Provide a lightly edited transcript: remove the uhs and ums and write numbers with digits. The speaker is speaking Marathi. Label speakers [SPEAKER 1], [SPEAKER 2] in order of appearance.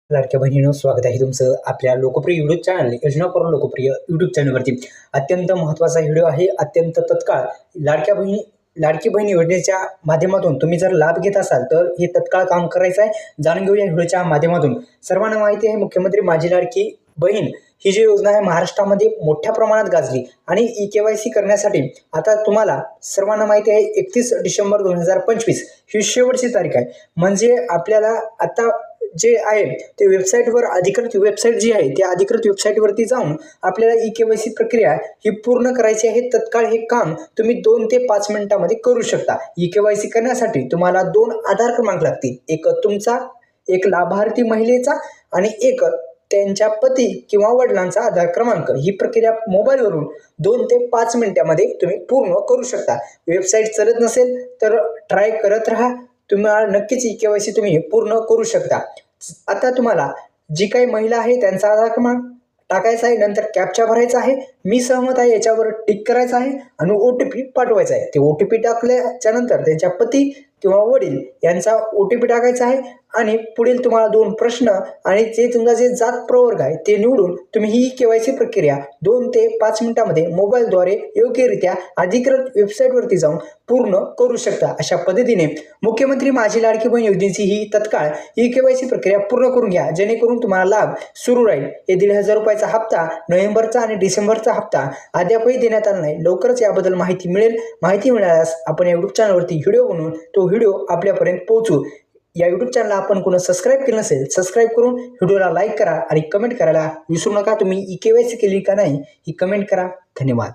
[SPEAKER 1] लाडक्या बहिणींनो, स्वागत आहे तुमचं आपल्या लोकप्रिय यूट्यूब चॅनल योजना करून लोकप्रिय यूट्यूब चॅनलवरती. अत्यंत महत्त्वाचा व्हिडिओ आहे. अत्यंत तत्काळ लाडकी बहीण योजनेच्या माध्यमातून तुम्ही जर लाभ घेत असाल तर हे तत्काळ काम करायचं आहे. जाणून घेऊया व्हिडिओच्या माध्यमातून. सर्वांना माहिती आहे, मुख्यमंत्री माझी लाडकी बहीण ही जी योजना आहे महाराष्ट्रामध्ये मोठ्या प्रमाणात गाजली आणि KYC करण्यासाठी आता तुम्हाला सर्वांना माहिती आहे 31 डिसेंबर 2025 ही शेवटची तारीख आहे. म्हणजे आपल्याला आता जे आहे ते वेबसाईटवर अधिकृत वेबसाईट जी आहे त्या अधिकृत वेबसाईटवरती जाऊन आपल्याला KYC प्रक्रिया ही पूर्ण करायची आहे. तत्काळ हे काम तुम्ही 2 ते 5 मिनिटांमध्ये करू शकता. KYC करण्यासाठी तुम्हाला 2 आधार क्रमांक लागतील. एक तुमचा, एक लाभार्थी महिलेचा आणि एक त्यांच्या पती किंवा वडिलांचा आधार क्रमांक. ही प्रक्रिया मोबाईलवरून 2 ते 5 मिनिटांमध्ये तुम्ही पूर्ण करू शकता. वेबसाईट चालत नसेल तर ट्राय करत राहा. तुम्हाला नक्कीच KYC तुम्ही पूर्ण करू शकता. आता तुम्हाला जी काही महिला आहे त्यांचा आधार क्रमांक टाकायचा आहे, नंतर कॅप्चा भरायचा आहे, मी सहमत आहे याच्यावर टिक करायचं आहे आणि OTP पाठवायचा आहे. ते OTP टाकल्याच्या नंतर त्यांच्या पती किंवा वडील यांचा OTP टाकायचा आहे आणि पुढील तुम्हाला 2 प्रश्न आणि जे तुमचा जे जात प्रवर्ग आहे ते निवडून तुम्ही ही KYC प्रक्रिया 2 ते 5 मिनिटांमध्ये मोबाईलद्वारे योग्यरित्या अधिकृत वेबसाईटवरती जाऊन पूर्ण करू शकता. अशा पद्धतीने मुख्यमंत्री माझी लाडकी बहीण योजनेची ही तत्काळ KYC प्रक्रिया पूर्ण करून घ्या, जेणेकरून तुम्हाला लाभ सुरू राहील. हे 1,500 रुपयाचा हप्ता नोव्हेंबरचा आणि डिसेंबरचा हप्ता अद्यापही देण्यात आला नाही. लवकरच याबद्दल माहिती मिळेल. माहिती मिळाल्यास आपण YouTube चॅनलवरती व्हिडिओ बनवून तो व्हिडिओ आपल्यापर्यंत पोहोचू. या यूट्यूब चॅनलला आपण कोणी सबस्क्राईब केलं नसेल, सबस्क्राईब करून व्हिडिओला लाईक करा आणि कमेंट करायला विसरू नका. तुम्ही KYC केली का नाही ही कमेंट करा. धन्यवाद.